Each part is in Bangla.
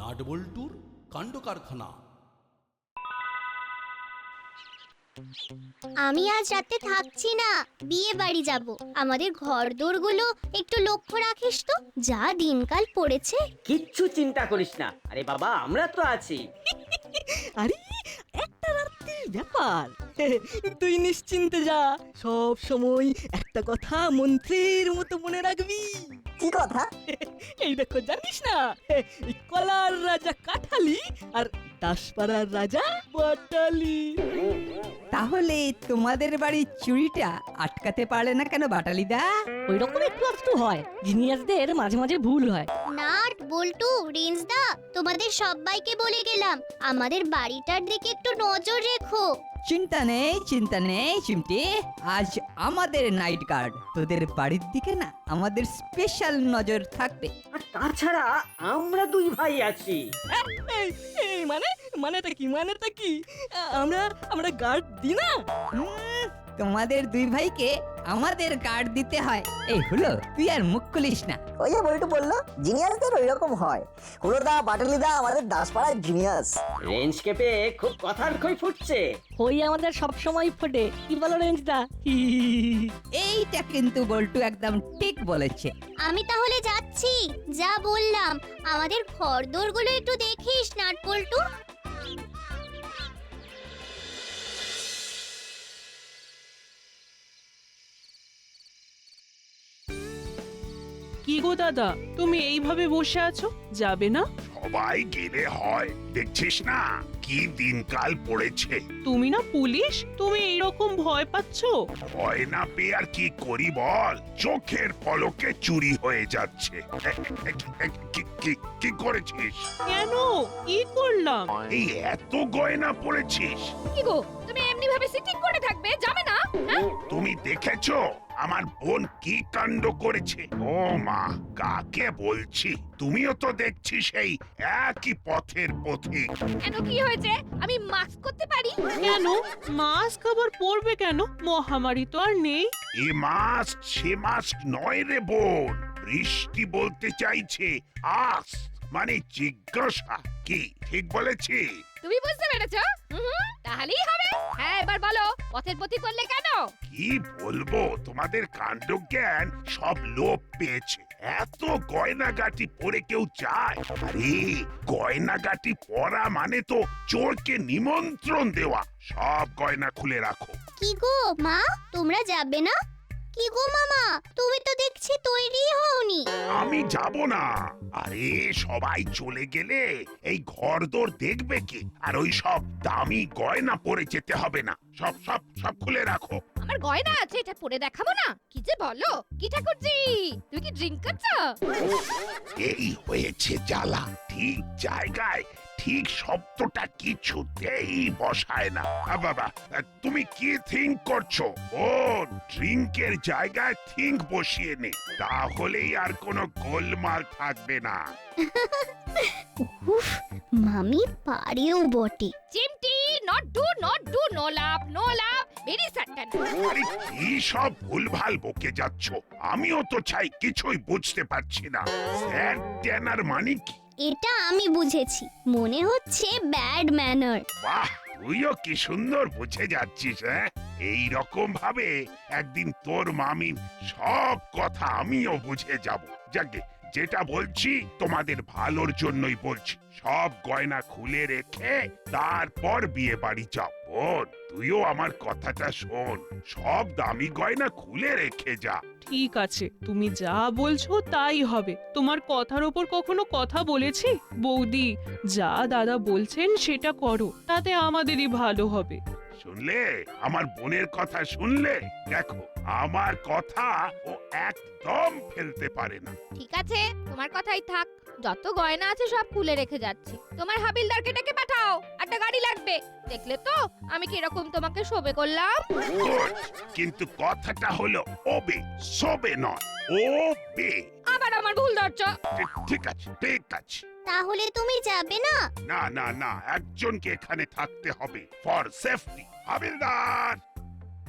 নাটবল্টুর কাণ্ড কারখানা। আমি আজ রাতে থাকছি না, বিয়ে বাড়ি যাব। আমাদের ঘরদোরগুলো একটু লক্ষ্য রাখিস তো, যা দিনকাল পড়েছে। কিচ্ছু চিন্তা করিস না, আরে বাবা আমরা তো আছি। আরে একটা রাত্রির ব্যাপার, তুই নিশ্চিন্তে যা। সব সময় একটা কথা মন্ত্রীর মতো মনে রাখবি। কি কথা? এই দেখো, জানিস না, এই কলার রাজা কাঠালি আর দাসপাড়ার রাজা বাটালি। তাহলে তোমাদের বাড়ির চুরিটা আটকাতে পারলে না কেন বাটালিদা? ওই রকম একটু আধটু হয়, জিনিয়াসদের মাঝে মাঝে ভুল হয়। নাট, বল্টু, রেঞ্জদা, তোমাদের সবাইকে বলে গেলাম আমাদের বাড়িটার দিকে একটু নজর রেখো। চিন্তা নেই চিমটি, আজ আমাদের নাইট গার্ড। তোদের বাড়ির দিকে না আমাদের স্পেশাল নজর থাকবে। আর তাছাড়া আমরা দুই ভাই আছি। এই এই মানেটা কি? আমরা আমরা গার্ড দিই না? তোমাদের দুই ভাইকে আমাদের গার্ড দিতে হয়। এই হলো, তুই আর মুখ খুলিস না। ওই যে বলটু বললো, জিনিয়াসদের ওই রকম হয়। হুলোদা বাটালিদা আমাদের দাসপাড়ার জিনিয়াস। রেঞ্জ কেপে খুব কথার খই ফুটছে। হই আমাদের সব সময় ফোটে, কি বলো রেঞ্জদা? এইটা কিন্তু বল্টু একদম ঠিক বলেছে। আমি তাহলে যাচ্ছি, যা বললাম আমাদের ঘরদোরগুলো একটু দেখিস নাট, বল্টু। কি গো দাদা, তুমি এইভাবে বসে আছো, যাবে না? সবাই গেলে হয়, দেখছিস না কি দিনকাল পড়েছে। তুমি না পুলিশ, তুমি এইরকম ভয় পাচ্ছো? ভয় না পেয়ে আর কি করি বল, চোখের পলকে চুরি হয়ে যাচ্ছে। কি করেছিস? কেন, কি করলাম? এই এত গয়না পড়েছিস, কি গো, তুমি এমনি ভাবে সিটিং করে থাকবে, যাবে না? তুমি দেখেছো আমার বোন কি কাণ্ড করেছে? ও মা, কাকে বলছি, তুমিও তো দেখছি সেই একই পথের পথিক। কেন, কি হয়েছে? আমি মাস্ক করতে পারি। কেন মাস্ক আবার পরবে কেন? মহামারী তো আর নেই। এ মাস্ক সে মাস্ক নয় রে বোন, বৃষ্টি বলতে চাইছে আস, মানে জিজ্ঞাসা। কি ঠিক বলেছি? তুমি বুঝতে পেরেছো? তাহলেই হবে। হ্যাঁ, এবার বলো, পথের পথি করলে কেন? কি বলবো, তোমাদের কাণ্ডজ্ঞান সব লোপ পেয়েছে। এত গয়নাগাটি পরে কেউ যায়? আরে গয়নাগাটি পরা মানে তো চোরকে নিমন্ত্রণ দেওয়া। সব গয়না খুলে রাখো। কি গো মা, তোমরা যাবে না? কি গো মামা, তুমি তো দেখছি তৈরি হওনি। আমি যাব না। আরে সবাই চলে গেলে এই ঘরদোর দেখবে কি? আর ওই সব দামি গয়না পরে যেতে হবে না। সব সব সব খুলে রাখো। আমার গয়না আছে, এটা পরে দেখাবো না? কি যে বলো, কি ঠাকুরজি, তুমি কি ড্রিঙ্ক করছো? এই হয়েছে জ্বালা, ঠিক জায়গায় ঠিক শব্দটা কিছুতেই বসায় না। বাবা, তুমি কি থিঙ্ক করছো? ও ড্রিঙ্কের জায়গায় থিঙ্ক বসিয়ে নে, তাহলেই আর কোনো গোলমাল থাকবে না। উফ, মামি পারেও বটে। চিমটি, not do, no love, very certain. আরে কি সব ভুলভাল বকে যাচ্ছ? আমিও তো চাই, কিছুই বুঝতে পারছি না। স্যার ট্যানার মানে কি? এটা আমি বুঝেছি, মনে হচ্ছে ব্যাড ম্যানার। বাহ, তুইও কি সুন্দর বুঝে যাচ্ছিস। হ্যাঁ, এই রকম ভাবে একদিন তোর মামির সব কথা আমিও বুঝে যাব। যাকে যেটা বলছি তোমাদের ভালোর জন্যই বলছি। সব গয়না খুলে রেখে তারপর বিয়ে বাড়ি যাও। বোন, তুইও আমার কথাটা শোন, সব দামি গয়না খুলে রেখে যা। ঠিক আছে, তুমি যা বলছো তাই হবে। তোমার কথার ওপর কখনো কথা বলেছি? বৌদি, যা দাদা বলছেন সেটা করো, তাতে আমাদেরই ভালো হবে। শুনলে আমার বোনের কথা? শুনলে? দেখো, আমার কথা ও একদম ফেলতে পারে না। ঠিক আছে, তোমার কথাই থাক। যত গয়না আছে সব খুলে রেখে যাচ্ছি। তোমার হাবিলদারকে ডেকে পাঠাও, একটা গাড়ি লাগবে। দেখলে তো আমি কিরকম তোমাকে শোবে করলাম। গুড, কিন্তু কথাটা হলো ওবে, সবে নয়, ওবে। আবার আমার ভুল ধরছো। ঠিক আছে, ঠিক আছে। তাহলে তুমি যাবে না? না না না, একজনকে এখানে থাকতে হবে ফর সেফটি। হাবিলদার,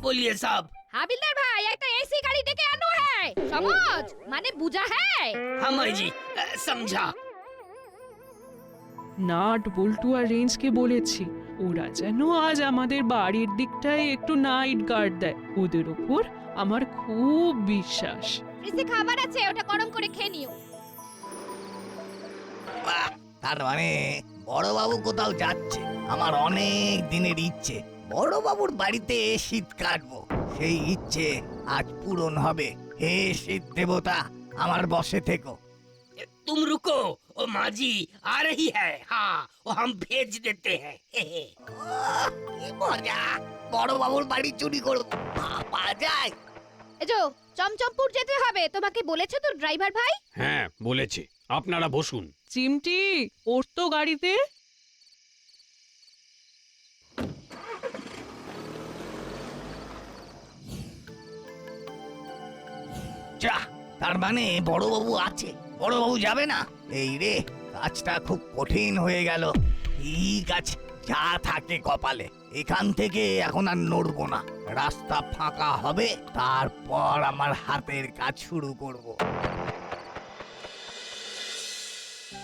বলিয়ে সব। হাবিলদার ভাই, একটা এসি গাড়ি ডেকে আনো। হ্যাঁ, সমঝ মানে বুঝা? হ্যাঁ হামাই জি, সমঝা। নাট বল্টু আর রেঞ্জকে বলেছি ওরা যেন আজ আমাদের বাড়ির দিকটায় একটু নাইট গার্ড দেয়। ওদের ওপর আমার খুব বিশ্বাস। ফ্রিজে খাবার আছে, ওটা গরম করে খেয়ে নিও। তার মানে বড়বাবু কোথাও যাচ্ছে। আমার অনেক দিনের ইচ্ছে বড়বাবুর বাড়িতে শীত কাটবো। সেই ইচ্ছে আজ পূরণ হবে। হে শীত দেবতা, আমার বসে থেকো। तुम रुको, ओ माजी आ रही है। हाँ, वो हम भेज देते हैं। কি মজা, বড়বাবুর বাড়ি চুরি করবো। পাওয়া যায়। এজো চমচমপুর যেতে হবে, তোমাকে বলেছে তো ড্রাইভার ভাই? হ্যাঁ বলেছে, আপনারা বসুন। চিমটি ওর তো গাড়িতে। যা, তার মানে বড়বাবু আছে। বড়বাবু যাবে না? এই রে, কাজটা খুব কঠিন হয়ে গেল। ঠিক আছে, যা থাকে কপালে। এখান থেকে এখন আর নড়বো না। রাস্তা ফাঁকা হবে, তারপর আমার হাতের কাজ শুরু করব।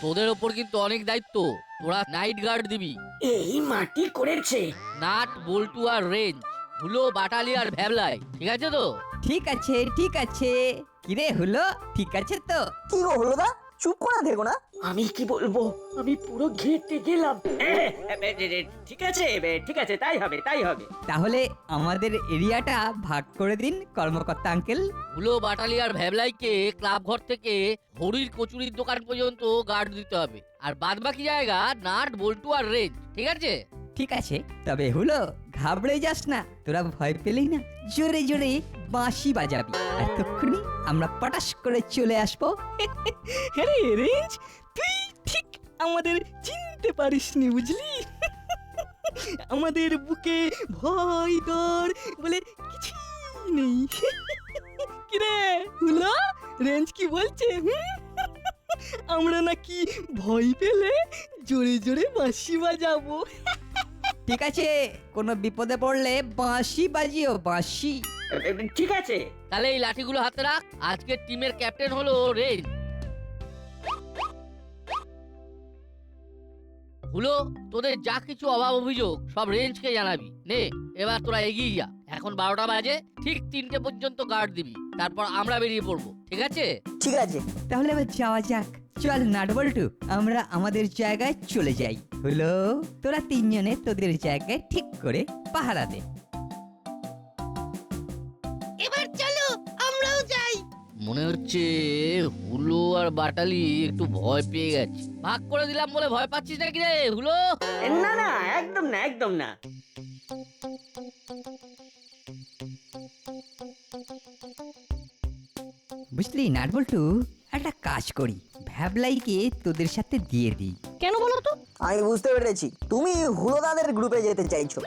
তোদের ওপর কিন্তু অনেক দায়িত্ব। তোরা নাইট গার্ড দিবি। এই মাটি করেছে নাট বল্টু আর রেঞ্জ, হুলো বাটালি আর ভ্যাবলাই। ঠিক আছে তো? ঠিক আছে ঠিক আছে। কিরে হলো, ঠিক আছে তো? কি গো হলুদা, চুপ করে থেকো না। আমি কি বলবো, আমি পুরো ঘেটে গেলাম। ঠিক আছে ঠিক আছে, তাই হবে তাই হবে। তাহলে আমাদের এরিয়াটা ভাগ করে দিন কর্মকর্তা আঙ্কেল। হুলো বাটালি আর ভ্যাবলাইকে ক্লাব ঘর থেকে হরির কচুরির দোকান পর্যন্ত গার্ড দিতে হবে, আর বাদ বাকি জায়গা নাট বল্টু আর রেঞ্জ। ঠিক আছে? ঠিক আছে, তবে হলো ঘাবড়ে যাস না। তোরা ভয় পেলেই না জোরে জোরে বাঁশি বাজাবি, আর তক্ষুনি আমরা পটাশ করে চলে আসবো। আরে রেঞ্জ, তুই ঠিক আমাদের চিনতে পারিসনি বুঝলি। আমাদের বুকে ভয় ডর বলে কিছু নেই। কিরে হুলো, রেঞ্জ কি বলছে? আমরা নাকি ভয় পেলে জোরে জোরে বাঁশি বাজাবো। ঠিক আছে, কোনো বিপদে পড়লে বাঁশি বাজিও, বাঁশি। ঠিক আছে, তাহলে এই লাঠিগুলো হাতে রাখ। আজকের টিমের ক্যাপ্টেন হলো রেঞ্জ। হুলো, তোদের যা কিছু অভাব অভিযোগ সব রেঞ্জকে জানাবি। নে, এবার তোরা এগিয়ে যা। এখন 12টা বাজে, ঠিক 3টে পর্যন্ত গার্ড দিবি, তারপর আমরা বেরিয়ে পড়বো। ঠিক আছে? ঠিক আছে, তাহলে এবার যাওয়া যাক। চল নাটবল্টু, আমরা আমাদের জায়গায় চলে যাই। হলো, তোরা তিনজনে তোদের জায়গায় ঠিক করে পাহারা দে। এবার চলো আমরাও যাই। মনে হচ্ছে হুলো আর বাটালি একটু ভয় পেয়ে গেছে। ভাগ করে দিলাম বলে ভয় পাচ্ছিস নাকি রে হুলো? না না, একদম না একদম না। বুঝলি নাটবল্টু, একটা কাজ করি, ভ্যাবলাইকে তোদের সাথে দিয়ে দিই। কেন বলো তো? আমি বুঝতে পেরেছি, তুমি হুলোদাদের গ্রুপে যেতে চাইছো।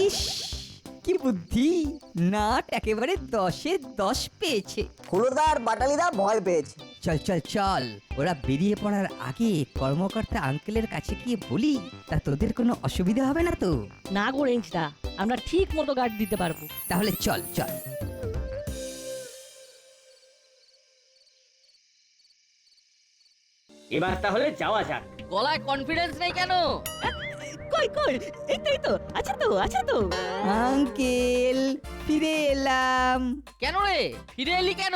ইস, কি বুদ্ধি! নাট একেবারে 10-এ 10 পেয়েছে। হুলোদা আর বাটালিদা ভয় পেয়েছে। চল চল চল, ওরা বেরিয়ে পড়ার আগে কর্মকর্তা আঙ্কেলের কাছে গিয়ে বলি, তা তোদের কোনো অসুবিধা হবে না তো? না গো রেঞ্জদা, আমরা ঠিক মতো গার্ড দিতে পারবো। তাহলে চল চল। এবার তাহলে যাওয়া যাক। গলায় কনফিডেন্স নেই কেন? কই কই, এই তো এই তো, আচ্ছা তো আচ্ছা তো। আঙ্কেল, ফিরে এলাম। কেন রে, ফিরে এলি কেন?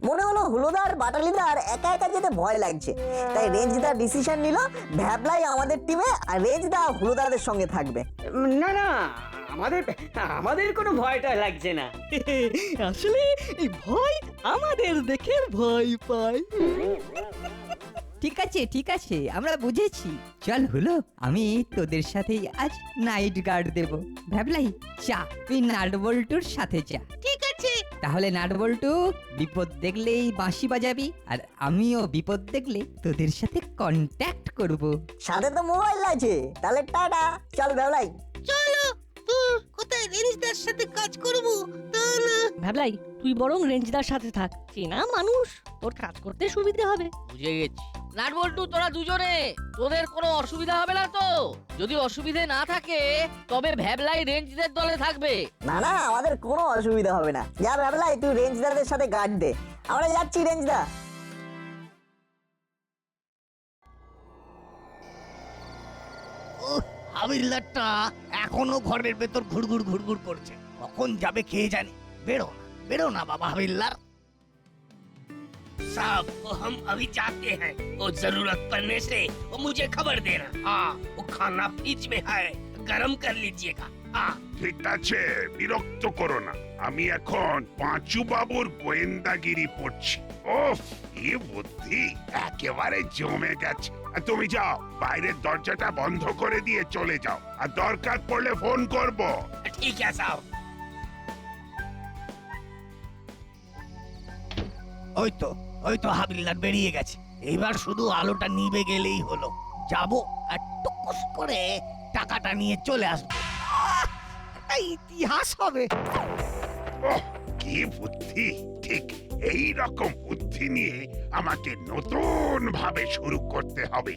মনে হলো হুলোদা আর বাটালিদার একা একা যেতে ভয় লাগছে, তাই রেঞ্জদা ডিসিশন নিল ভ্যাবলাই আমাদের টিমে আর রেঞ্জদা হুলোদাদের সঙ্গে থাকবে। না না, আমাদের আমাদের কোনো ভয়টা লাগছে না। আসলে এই ভয় আমাদের দেখে ভয় পায়। ঠিক আছে ঠিক আছে, আমরা বুঝেছি। চল হলো, আমি তোদের সাথেই আজ নাইট গার্ড দেব। ভাবলাই, চা তুই নাটবল্টুর সাথে যা। ঠিক আছে। তাহলে নাটবল্টু, বিপদ দেখলেই বাঁশি বাজাবি, আর আমিও বিপদ দেখলে তোদের সাথে কন্ট্যাক্ট করব। সাথে তো মোবাইল আছে, তাহলে টাটা। চল ভ্যাবলাই। চলো। কোথায় রেঞ্জদার সাথে কাজ করব তা না। ভাবলাই, তুই বরং রেঞ্জদার সাথে থাক, চেনা মানুষ, তোর কাজ করতে সুবিধা হবে। বুঝে গেছি। নাটবল্টু, তোরা দুজনে, তোদের কোনো অসুবিধা হবে না তো? যদি অসুবিধে না থাকে তবে ভ্যাবলাই রেঞ্জদের দলে থাকবে। না না, আমাদের কোনো অসুবিধা হবে না। যা ভ্যাবলাই, তুই রেঞ্জদারদের সাথে গার্ড দে। আমরা যাচ্ছি রেঞ্জদা। হাবিলদারটা এখনো ঘরের ভেতর ঘুরঘুর ঘুরঘুর করছে। কখন যাবে কে জানে। বেরো না, বেরো না বাবা হাবিলদার। साहब वो हम अभी जाते हैं वो जरूरत पड़ने से वो मुझे खबर देना। हाँ वो खाना फ्रिज में है गरम कर लीजिएगा। हाँ ঠিক আছে, বিরক্ত করো না। আমি এখন পাঁচু বাবুর গোয়েন্দাগিরি পড়ছি। ওফ, কি বুদ্ধি, একেবারে জমে গেছে। আর তুমি যাও, বাইরের দরজাটা বন্ধ করে দিয়ে চলে যাও, আর দরকার পড়লে ফোন করব। ठीक है साहब। ওই তো হাবিলদার বেরিয়ে গেছে। এবার শুধু আলোটা নিভে গেলেই হলো। যাবো আর টুকুস করে টাকাটা নিয়ে চলে আসবো। একটা ইতিহাস হবে। ওহ, কি বুদ্ধি! ঠিক এই রকম বুদ্ধি নিয়ে আমাকে নতুন ভাবে শুরু করতে হবে।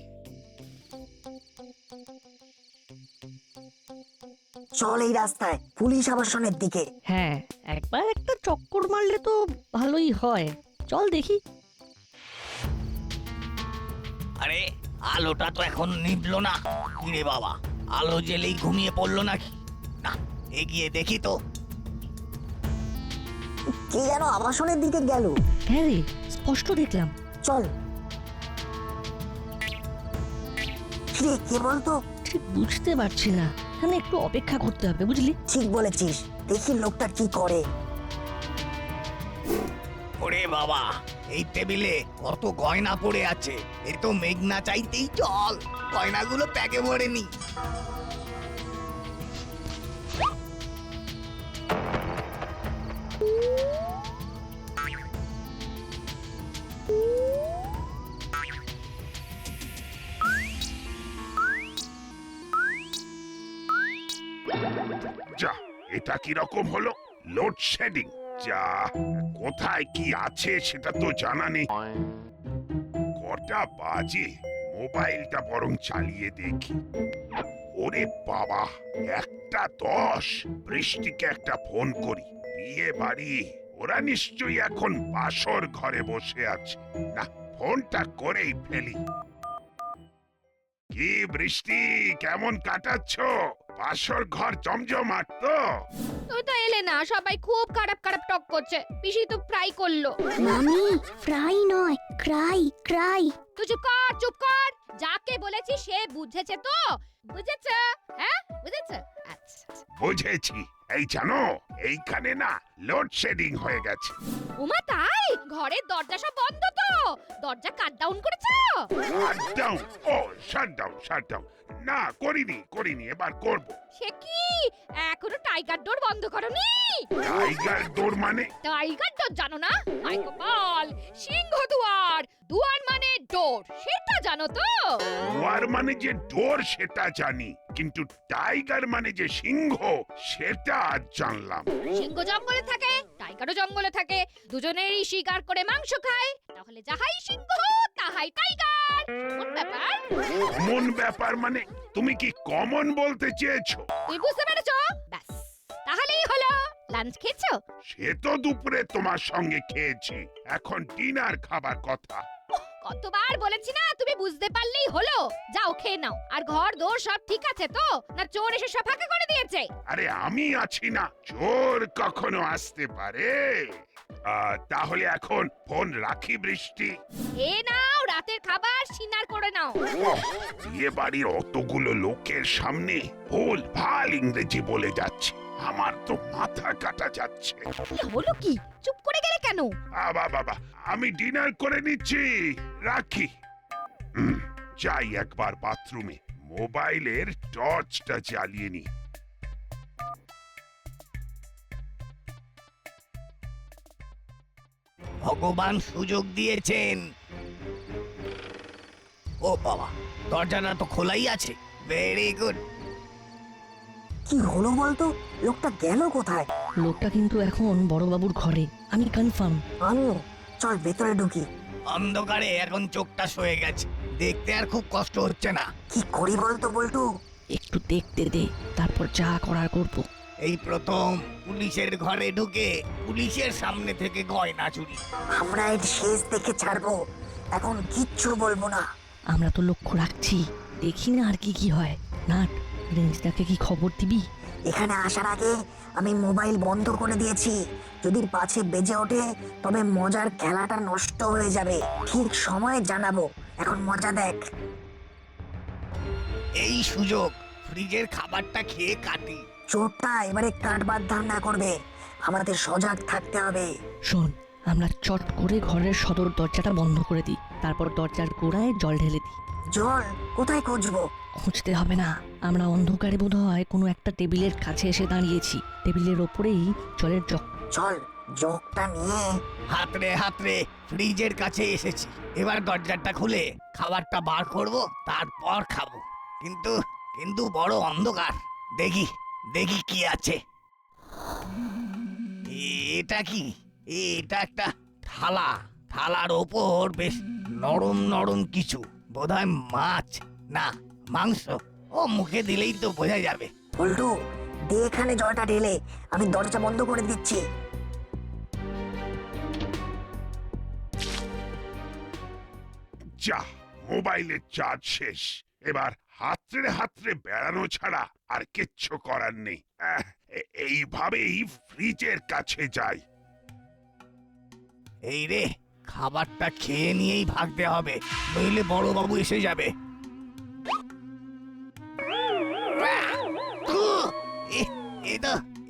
চল এই রাস্তায় পুলিশ আবাসনের দিকে। হ্যাঁ, একবার একটা চক্কর মারলে তো ভালোই হয়। চল দেখি। আরে আলোটা তো এখন নিভলো না। কিরে বাবা, আলো জ্বেলেই ঘুমিয়ে পড়লো নাকি? না, এগিয়ে দেখি তো। কে যেন আবাসনের দিকে গেল। হ্যাঁ রে, স্পষ্ট দেখলাম। চল। কিরে, কে বলতো? ঠিক বুঝতে পারছি না, এখানে একটু অপেক্ষা করতে হবে, বুঝলি? ঠিক বলেছিস, দেখি লোকটা কি করে। ওরে বাবা, এই টেবিলে কত গয়না পড়ে আছে। এ তো মেঘনা চাইতেই চল, গয়নাগুলো প্যাকে ভরে নি। যা, এটা কি রকম হলো? লোডশেডিং। যা, কোথায় কি আছে সেটা তো জানা নেই। কটা বাজে? মোবাইলটা বরং চালিয়ে দেখি। ওরে বাবা, 1:10। বৃষ্টিকে একটা ফোন করি। বিয়ে বাড়ি, ওরা নিশ্চয়ই এখন বাসর ঘরে বসে আছে। না, ফোনটা করেই ফেলি। কি বৃষ্টি, কেমন কাটাচ্ছ? বাসর ঘর জমজমাট তো? তুই তো এলে না, সবাই খুব খারাপ খারাপ টক করছে। পিসি তো ফ্রাই করলো। মামি, ফ্রাই নয়, ক্রাই ক্রাই। তুই চুপ কর, চুপ কর। যাকে বলেছি সে বুঝেছে তো? বুঝেছে? হ্যাঁ বুঝেছে? আচ্ছা বুঝেছি। এই জানো, এইখানে না লোডশেডিং হয়ে গেছে। উমা তাই? ঘরের দরজা সব বন্ধ তো? দরজা কাট ডাউন করেছো? শাটডাউন? ও, শাটডাউন। না, করিনি, এবার করব। সে কি, এখনো টাইগার ডোর বন্ধ করনি? টাইগার ডোর মানে? টাইগার ডোর জানো না? হাই গোপাল, সিংহ দুয়ার। দুয়ার মানে ডোর, সেটা জানো তো? দুয়ার মানে যে ডোর সেটা জানি, কিন্তু টাইগার মানে যে সিংহ সেটা আজ জানলাম। সিংহ জঙ্গলে থাকে, টাইগারও জঙ্গলে থাকে। দুজনেরই শিকার করে মাংস খায়। তাহলে যাহাই সিংহ তাহাই টাইগার। কোন ব্যাপার? কমন ব্যাপার মানে? তুমি কি কমন বলতে চেয়েছো? তুই বুঝতে পেরেছো? ব্যাস, তাহলেই হলো। লাঞ্চ খেয়েছো? সে তো দুপুরে তোমার সঙ্গে খেয়েছি, এখন ডিনার খাবার কথা। কতবার বলেছি না, তুমি বুঝতে পারলেই হলো। যাও খেয়ে নাও। আর ঘর দোর সব ঠিক আছে তো? না চোর এসে সব ফাঁকা করে দিয়েছে? আরে আমি আছি না, চোর কখনো আসতে পারে? তাহলে এখন ফোন রাখি বৃষ্টি। এ নাও রাতের খাবার, সিনার করে নাও। বিয়ে বাড়ির অতগুলো লোকের সামনে ভুল ভাল ইংরেজি বলে যাচ্ছে, আমার তো মাথা কাটা যাচ্ছে। হলো কি, চুপ করে গেলে কেন? বাবা, আমি ডিনার করে নিচ্ছি, রাখি। যাই একবার বাথরুমে, মোবাইলের টর্চটা জ্বালিয়ে নি। ভগবান সুযোগ দিয়েছেন। ও বাবা, দরজাটা তো খোলাই আছে। Very good. কি হলো বলতো? লোকটা গেল কোথায়? লোকটা কিন্তু এখন বড়বাবুর ঘরে, আমি কনফার্ম। আমিও। চল ভেতরে ঢুকি। অন্ধকারে এখন চোখটা সয়ে গেছে, দেখতে আর খুব কষ্ট হচ্ছে না। কি করি বলতো বল্টু? একটু দেখতে দে, তারপর যা করার করবো। এই প্রথম পুলিশের ঘরে ঢুকে পুলিশের সামনে থেকে গয়না চুরি। আমরা এর শেষ দেখে ছাড়বো, এখন কিচ্ছু বলবো না। আমরা তো লক্ষ্য রাখছি, দেখি না আর কি হয়। নাট, রেঞ্জদাকে কি খবর দিবি? এখানে আসার আগে আমি মোবাইল বন্ধ করে দিয়েছি। যদি পাছে বেজে ওঠে তবে মজার খেলাটা নষ্ট হয়ে যাবে। ঠিক সময়ে জানাবো। এখন মজা দেখ। এই সুযোগ ফ্রিজের খাবারটা খেয়ে কাটি। চোরটা এবারে কাটবার ধান্দা করবে, আমাদের সজাগ থাকতে হবে। শোন, আমরা চট করে ঘরের সদর দরজাটা বন্ধ করে দিই, তারপর দরজার গোড়ায় জল ঢেলে দিই। জল কোথায় খুঁজবো? খুঁজতে হবে না, আমরা অন্ধকারে বোধহয় কোনো একটা টেবিলের কাছে এসে দাঁড়িয়েছি। টেবিলের ওপরেই জলের জগ। চল জগটা নিয়ে। হাতরে ফ্রিজের কাছে এসেছি। এবার দরজাটা খুলে খাবারটা বার করব, তারপর খাবো। কিন্তু বড় অন্ধকার। দেখি কি আছে। এটা কি? এটা একটা থালা। থালার ওপর বেশ নরম কিছু, বোধহয় মাছ না মাংস। ও মুখে দিলেই তো বোঝা যাবে। পল্টু, দে এখানে জলটা ঢেলে, আমি দরজা বন্ধ করে দিচ্ছি। যা, মোবাইলের চার্জ শেষ। এবার হাতড়ে বেড়ানো ছাড়া আর কিচ্ছু করার নেই। এইভাবেই ফ্রিজের কাছে যাই। এই রে, খাবারটা খেয়ে নিয়েই ভাগতে হবে, নইলে বড়বাবু এসে যাবে।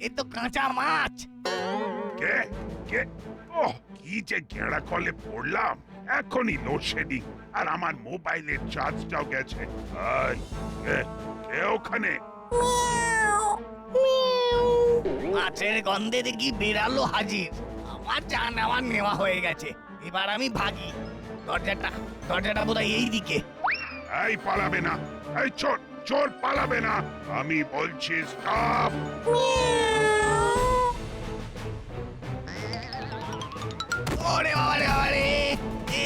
এ তো কাঁচা মাছ। কে কে ওহ, কি যে গেঁড়া কলে পড়লাম। এখনই লোডশেডিং, আর আমার মোবাইলের চার্জটাও গেছে। এই, কে ওখানে? মাছের গন্ধে দেখি বিড়ালও হাজির। আমার জান আমার নেওয়া হয়ে গেছে। এবার আমি ভাগি। দরজাটা বোধহয় এই দিকে। এই পালাবে না, এই চোর পালাবে না, আমি বলছি স্টপ। ওরে বাবারে,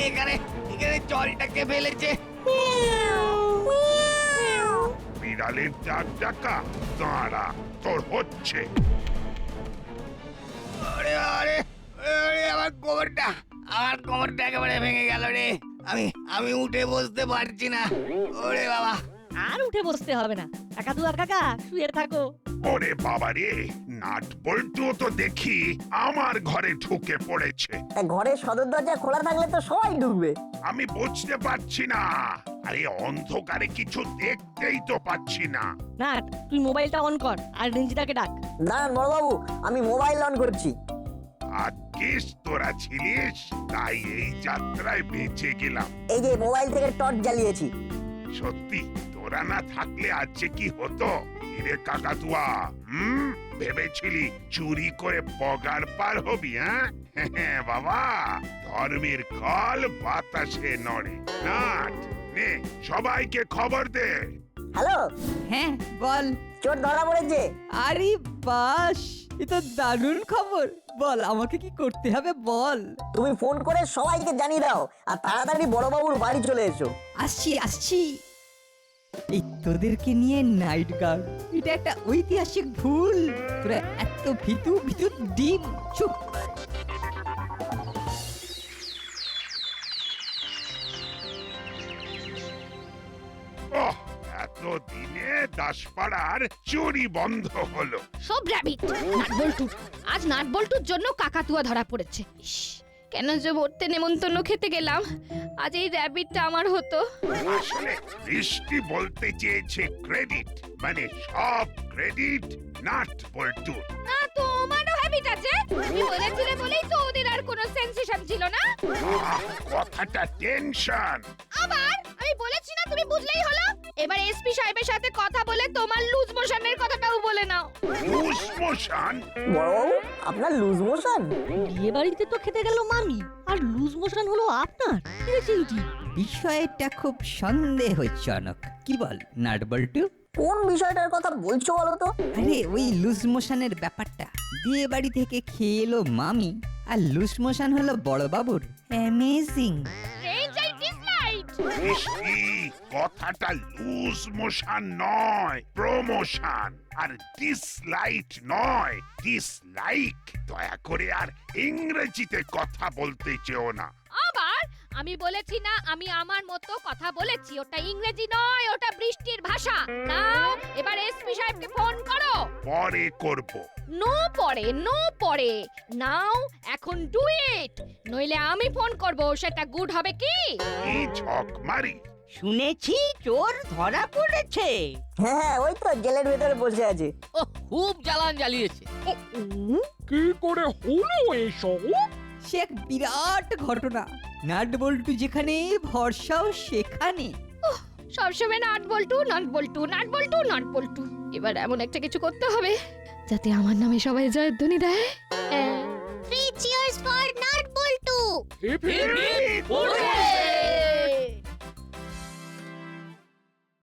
এখানে জলটাকে ফেলেছে। বিড়ালের ডাকা দাঁড়া, তোর হচ্ছে। ওরে বাবারে, আমার কোমরটা একেবারে ভেঙে গেল রে। আমি উঠে বসতে পারছি না। ওরে বাবা। আর উঠে বসতে হবে না, কাকাতুয়া কাকা শুয়ে থাকো। ওরে বাবা রে, নাট বল্টু তো দেখি আমার ঘরে ঢুকে পড়েছে। ঘরের সদর দরজা খোলা থাকলে তো সবাই ঢুকবে। আমি বুঝতে পারছি না, আরে অন্ধকারে কিছু দেখতেই তো পাচ্ছি না। না, তুই মোবাইলটা অন কর আর রেঞ্জদাকে ডাক। দাঁড়ান বড়বাবু, আমি মোবাইল অন করছি। আজকেস তোরা ছিলিস, তাই এই যাত্রায় বেঁচে গেলাম। এই যে মোবাইল থেকে টর্চ জ্বালিয়েছি। সত্যি তোরা না থাকলে আজ যে কি হতো। রে কাকাতুয়া, ভেবেছিলি চুরি করে পগার পার হবি? হ্যাঁ বাবা, ধর্মের কল বাতাসে নড়ে। নাট নে, সবাইকে খবর দে। হ্যালো, হ্যাঁ বল। চোর ধরা পড়েছে। আরে বাস, এ তো দারুণ খবর। বল আমাকে কি করতে হবে বল। তুমি ফোন করে সবাইকে জানিয়ে দাও, আর তাড়াতাড়ি বড়বাবুর বাড়ি চলে এসো। আসছি। এই তোদেরকে নিয়ে নাইট গার্ড, এটা একটা ঐতিহাসিক ভুল। তোরা এত ভিতু ডিম। চুপ। এতদিনে দাসপাড়ার চুরি বন্ধ হলো। সব র‍্যাবিট নাটবল্টু। আজ নাটবল্টুর জন্য কাকাতুয়া ধরা পড়েছে। ইস, কেন যে ভর্তে নেমন্তন্ন খেতে গেলাম, আজ এই র‍্যাবিটটা আমার হতো। আসলে বৃষ্টি বলতে চেয়েছে ক্রেডিট, মানে সব ক্রেডিট নাট বল্টু। না, তোমারও হ্যাবিট আছে। তুমি বলেছিলে বলেই তো ওদের আর কোনো সেন্সেশন ছিল না। কথাটা টেনশন। আবার আমি বলেছি না, তুমি বুঝলেই হলো। এবার এসপি সাহেবের সাথে কথা বলে তোমার লুজ মোশনের কথাটাও বলে নাও। Loose motion? বড়বাবু, আপনার লুজ মোশন? বিয়ে বাড়িতে তো খেতে গেল মামি, আর লুজ মোশন হলো আপনার। বিষয়টা খুব সন্দেহজনক। কি বল নাটবল্টু? কোন বিষয়টার কথা বলছো বলো তো? আরে ওই লুজ মোশনের ব্যাপারটা। বিয়ে বাড়ি থেকে খেয়ে এলো মামি, আর লুজ মোশন হলো বড়বাবুর। অ্যামেজিং। বৃষ্টি, কথাটা লুজ মোশন নয়, প্রমোশন। আর ডিসলাইট নয়, ডিসলাইক। দয়া করে আর ইংরেজিতে কথা বলতে চেও না। আবার আমি বলেছি না, আমি আমার মতো কথা বলেছি। ওটা ইংরেজি নয়, ওটা বৃষ্টির ভাষা। নাও এবার সাহেবকে ফোন করো। পরে করব। নো পরে নাও এখন ডু ইট, নইলে আমি ফোন করব, সেটা গুড হবে কি? এই ঝক মারি। শুনেছি চোর ধরা পড়েছে। হ্যাঁ ওই তো জেলের ভেতরে বসে আছে। ও খুব জ্বালান জ্বালিয়েছে। কি করে হলো এসব? সে এক বিরাট ঘটনা। নাট বল্টু যেখানে ভরসাও সেখানে। সবসময় নাট বল্টু। এবার এমন একটা কিছু করতে হবে যাতে আমার নামে সবাই জয়ধ্বনি দেয়। 3 cheers for nut bolt. Hip hip hurray!